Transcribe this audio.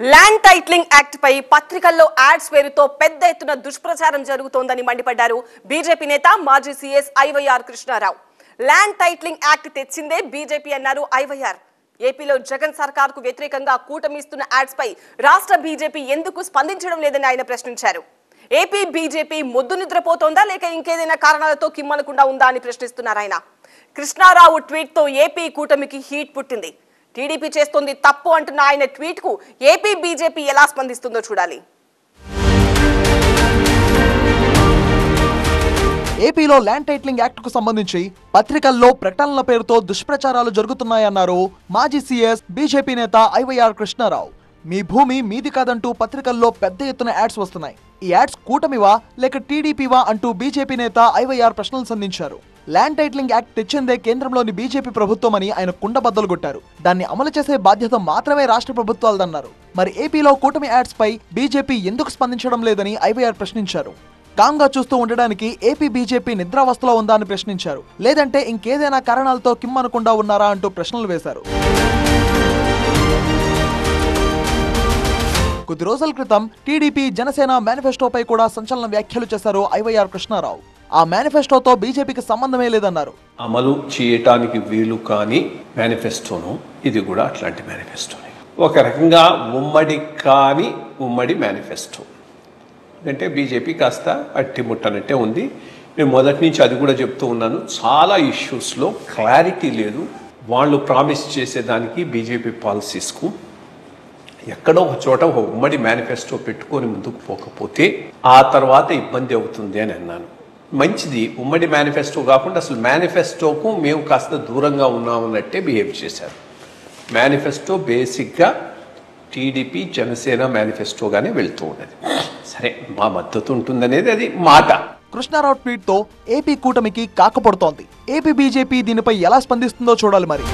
Land titling act పై పత్రికల్లో ads పేరుతో పెద్ద ఎత్తున దుష్ప్రచారం జరుగుతోందని మండిపడ్డారు బీజేపీ నేత మాజీ CS IYR Krishna Rao. Land titling act తెచ్చిందే బీజేపీ అన్నారు ఐవైఆర్. ఏపీలో జగన్ సర్కార్ కు వ్యతిరేకంగా కూటమి ఇస్తున్న యాడ్స్ పై రాష్ట్ర బీజేపీ ఎందుకు స్పందించడం లేదని ఆయన ప్రశ్నించారు. ఏపీ బీజేపీ మొద్దు నిద్రపోతోందా లేక ఇంకేదైనా కారణాలతో కిమ్మనకుండా ఉందా అని ప్రశ్నిస్తున్నారు ఆయన. కృష్ణారావు ట్వీట్ తో ఏపీ కూటమికి హీట్ పుట్టింది. టీడీపీ చేస్తోంది తప్పు అంటున్న ఆయన ట్వీట్ కు ఏపీ బీజేపీ ఎలా స్పందిస్తుందో చూడాలి. ఏపీలో ల్యాండ్ టైటిలింగ్ యాక్ట్ కు సంబంధించి పత్రికల్లో ప్రకటనల పేరుతో దుష్ప్రచారాలు జరుగుతున్నాయన్నారు మాజీ సీఎస్ బీజేపీ నేత ఐవైఆర్ కృష్ణారావు. మీ భూమి మీది కాదంటూ పత్రికల్లో పెద్ద ఎత్తున యాడ్స్ వస్తున్నాయి. ఈ యాడ్స్ కూటమివా లేక టీడీపీవా అంటూ బీజేపీ నేత ఐవైఆర్ ప్రశ్నలు సంధించారు. ల్యాండ్ టైటిలింగ్ యాక్ట్ తెచ్చిందే కేంద్రంలోని బీజేపీ ప్రభుత్వమని ఆయన కుండబద్దలు కొట్టారు. దాన్ని అమలు చేసే బాధ్యత మాత్రమే రాష్ట్ర ప్రభుత్వాలదన్నారు. మరి ఏపీలో కూటమి యాడ్స్ పై బీజేపీ ఎందుకు స్పందించడం లేదని ఐవైఆర్ ప్రశ్నించారు. కాంగా చూస్తూ ఉండడానికి ఏపీ బీజేపీ నిద్రావస్థలో ఉందా అని ప్రశ్నించారు. లేదంటే ఇంకేదైనా కారణాలతో కిమ్మనకుండా ఉన్నారా అంటూ ప్రశ్నలు వేశారు. కొద్ది రోజుల క్రితం టీడీపీ జనసేన మేనిఫెస్టోపై కూడా సంచలన వ్యాఖ్యలు చేశారు ఐవైఆర్ కృష్ణారావు. ఆ మేనిఫెస్టోతో బీజేపీకి సంబంధమే లేదన్నారు. అమలు చేయటానికి వీలు కాని మేనిఫెస్టోను ఇది కూడా అట్లాంటి మేనిఫెస్టోనే. ఒక రకంగా ఉమ్మడి మేనిఫెస్టో అంటే బీజేపీ కాస్త అట్టిముట్టనట్టే ఉంది. నేను మొదటి నుంచి అది కూడా చెప్తూ ఉన్నాను. చాలా ఇష్యూస్లో క్లారిటీ లేదు. వాళ్ళు ప్రామిస్ చేసేదానికి బీజేపీ పాలసీస్కు ఎక్కడో ఒక చోట ఒక ఉమ్మడి మేనిఫెస్టో పెట్టుకొని ముందుకు పోకపోతే ఆ తర్వాత ఇబ్బంది అవుతుంది అని అన్నాను. మంచిది, ఉమ్మడి మేనిఫెస్టో కాకుండా అసలు మేనిఫెస్టోకు మేము కాస్త దూరంగా ఉన్నామన్నట్టే బిహేవ్ చేశారు. మేనిఫెస్టో బేసిక్గా టీడీపీ జనసేన మేనిఫెస్టోగానే వెళ్తూ ఉన్నది. సరే, మా మద్దతు ఉంటుందనేది అది మాట. కృష్ణారావు ట్వీట్ తో ఏపీ కూటమికి కాకపోడుతోంది. ఏపీ బీజేపీ దీనిపై ఎలా స్పందిస్తుందో చూడాలి మరి.